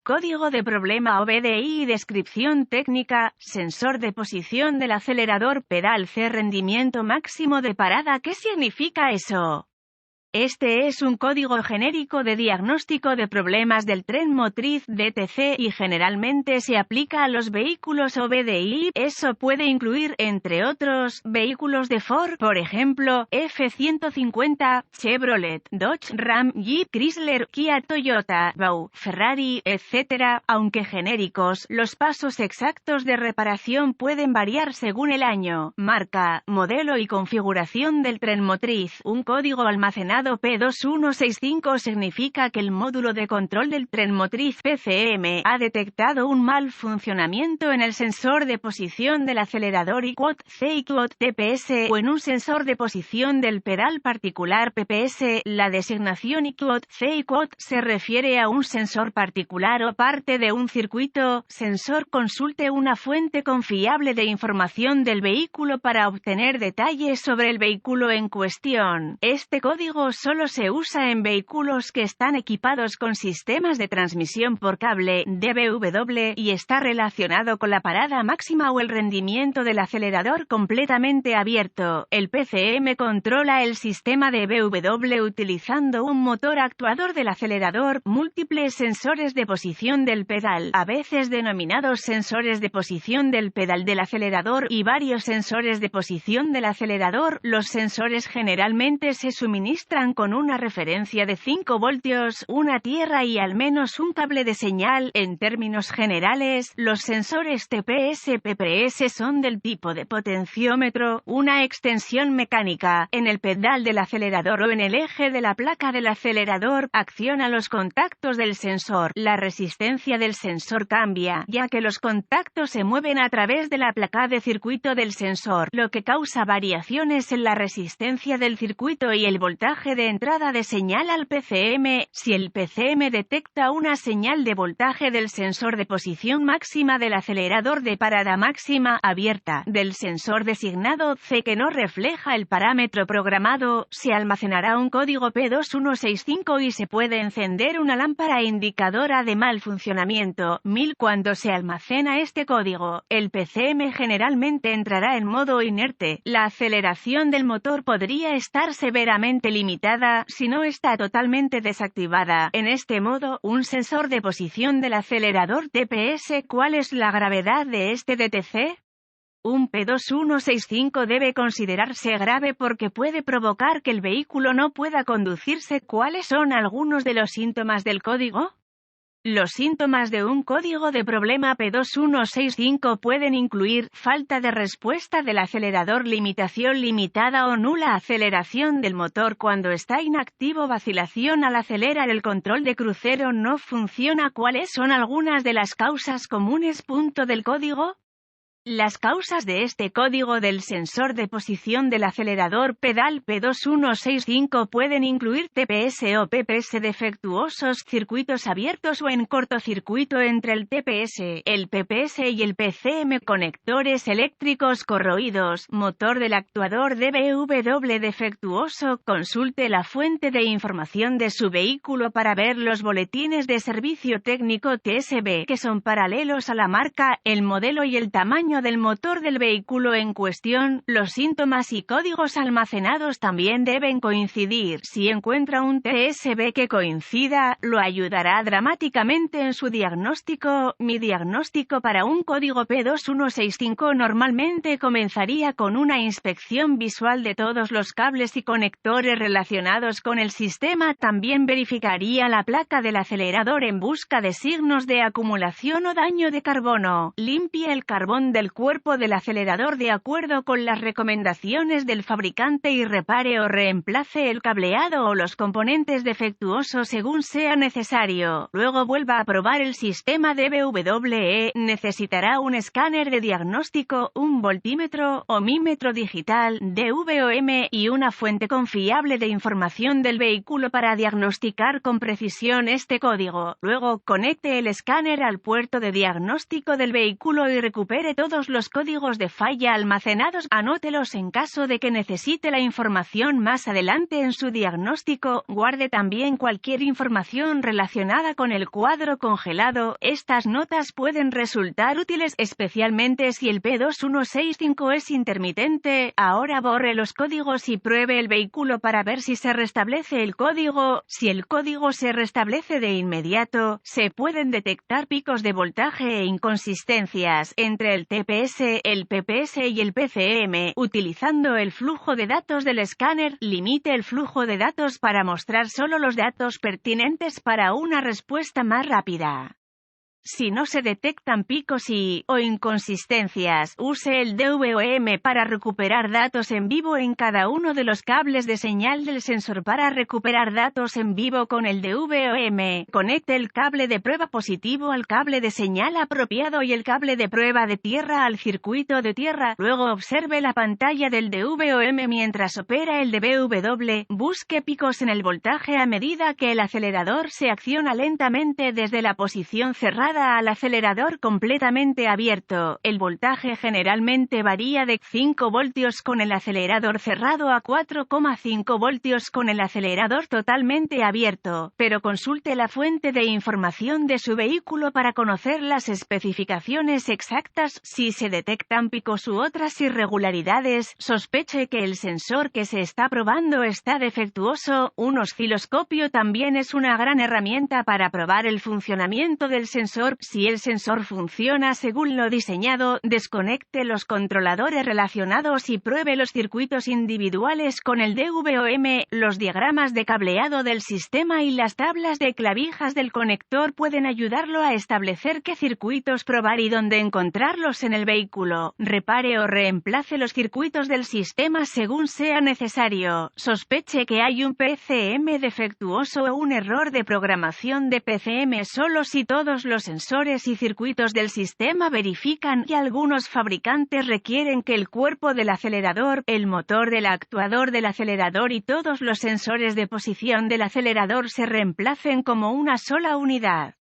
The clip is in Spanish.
Código de problema OBDI y descripción técnica, sensor de posición del acelerador pedal C rendimiento máximo de parada. ¿Qué significa eso? Este es un código genérico de diagnóstico de problemas del tren motriz DTC y generalmente se aplica a los vehículos OBDI. Eso puede incluir, entre otros, vehículos de Ford, por ejemplo, F-150, Chevrolet, Dodge, Ram, Jeep, Chrysler, Kia, Toyota, BAU, Ferrari, etc. Aunque genéricos, los pasos exactos de reparación pueden variar según el año, marca, modelo y configuración del tren motriz. Un código almacenado P2165 significa que el módulo de control del tren motriz PCM ha detectado un mal funcionamiento en el sensor de posición del acelerador IQOT-C IQOT-TPS o en un sensor de posición del pedal particular PPS. La designación IQOT-C IQOT se refiere a un sensor particular o parte de un circuito. Sensor. Consulte una fuente confiable de información del vehículo para obtener detalles sobre el vehículo en cuestión. Este código solo se usa en vehículos que están equipados con sistemas de transmisión por cable DBW y está relacionado con la parada máxima o el rendimiento del acelerador completamente abierto. El PCM controla el sistema DBW utilizando un motor actuador del acelerador, múltiples sensores de posición del pedal, a veces denominados sensores de posición del pedal del acelerador, y varios sensores de posición del acelerador. Los sensores generalmente se suministran con una referencia de 5 voltios, una tierra y al menos un cable de señal. En términos generales, los sensores TPS-PPS son del tipo de potenciómetro, una extensión mecánica, en el pedal del acelerador o en el eje de la placa del acelerador. Acciona los contactos del sensor. La resistencia del sensor cambia, ya que los contactos se mueven a través de la placa de circuito del sensor, lo que causa variaciones en la resistencia del circuito y el voltaje de entrada de señal al PCM. Si el PCM detecta una señal de voltaje del sensor de posición máxima del acelerador de parada máxima abierta del sensor designado C que no refleja el parámetro programado, se almacenará un código P2165 y se puede encender una lámpara indicadora de mal funcionamiento. Cuando se almacena este código, el PCM generalmente entrará en modo inerte. La aceleración del motor podría estar severamente limitada si no está totalmente desactivada. En este modo, un sensor de posición del acelerador TPS. ¿Cuál es la gravedad de este DTC? Un P2165 debe considerarse grave porque puede provocar que el vehículo no pueda conducirse. ¿Cuáles son algunos de los síntomas del código? Los síntomas de un código de problema P2165 pueden incluir falta de respuesta del acelerador, limitación limitada o nula aceleración del motor cuando está inactivo, vacilación al acelerar, el control de crucero no funciona. ¿Cuáles son algunas de las causas comunes? Del código. Las causas de este código del sensor de posición del acelerador pedal P2165 pueden incluir TPS o PPS defectuosos, circuitos abiertos o en cortocircuito entre el TPS, el PPS y el PCM, conectores eléctricos corroídos, motor del actuador DBW defectuoso. Consulte la fuente de información de su vehículo para ver los boletines de servicio técnico TSB que son paralelos a la marca, el modelo y el tamaño del motor del vehículo en cuestión. Los síntomas y códigos almacenados también deben coincidir. Si encuentra un TSB que coincida, lo ayudará dramáticamente en su diagnóstico. Mi diagnóstico para un código P2165 normalmente comenzaría con una inspección visual de todos los cables y conectores relacionados con el sistema. También verificaría la placa del acelerador en busca de signos de acumulación o daño de carbono. Limpie el carbón del cuerpo del acelerador de acuerdo con las recomendaciones del fabricante y repare o reemplace el cableado o los componentes defectuosos según sea necesario. Luego vuelva a probar el sistema DBWE. Necesitará un escáner de diagnóstico, un voltímetro, ohmímetro digital, DVOM y una fuente confiable de información del vehículo para diagnosticar con precisión este código. Luego, conecte el escáner al puerto de diagnóstico del vehículo y recupere todo todos los códigos de falla almacenados. Anótelos en caso de que necesite la información más adelante en su diagnóstico. Guarde también cualquier información relacionada con el cuadro congelado. Estas notas pueden resultar útiles, especialmente si el P2165 es intermitente. Ahora borre los códigos y pruebe el vehículo para ver si se restablece el código. Si el código se restablece de inmediato, se pueden detectar picos de voltaje e inconsistencias entre el TPS, el PPS y el PCM. Utilizando el flujo de datos del escáner, limite el flujo de datos para mostrar solo los datos pertinentes para una respuesta más rápida. Si no se detectan picos o inconsistencias, use el DVOM para recuperar datos en vivo en cada uno de los cables de señal del sensor. Para recuperar datos en vivo con el DVOM, conecte el cable de prueba positivo al cable de señal apropiado y el cable de prueba de tierra al circuito de tierra. Luego observe la pantalla del DVOM mientras opera el DVW. Busque picos en el voltaje a medida que el acelerador se acciona lentamente desde la posición cerrada al acelerador completamente abierto. El voltaje generalmente varía de 5 voltios con el acelerador cerrado a 4,5 voltios con el acelerador totalmente abierto, pero consulte la fuente de información de su vehículo para conocer las especificaciones exactas. Si se detectan picos u otras irregularidades, sospeche que el sensor que se está probando está defectuoso. Un osciloscopio también es una gran herramienta para probar el funcionamiento del sensor. Si el sensor funciona según lo diseñado, desconecte los controladores relacionados y pruebe los circuitos individuales con el DVOM. Los diagramas de cableado del sistema y las tablas de clavijas del conector pueden ayudarlo a establecer qué circuitos probar y dónde encontrarlos en el vehículo. Repare o reemplace los circuitos del sistema según sea necesario. Sospeche que hay un PCM defectuoso o un error de programación de PCM solo si todos los sensores y circuitos del sistema verifican, y algunos fabricantes requieren que el cuerpo del acelerador, el motor del actuador del acelerador y todos los sensores de posición del acelerador se reemplacen como una sola unidad.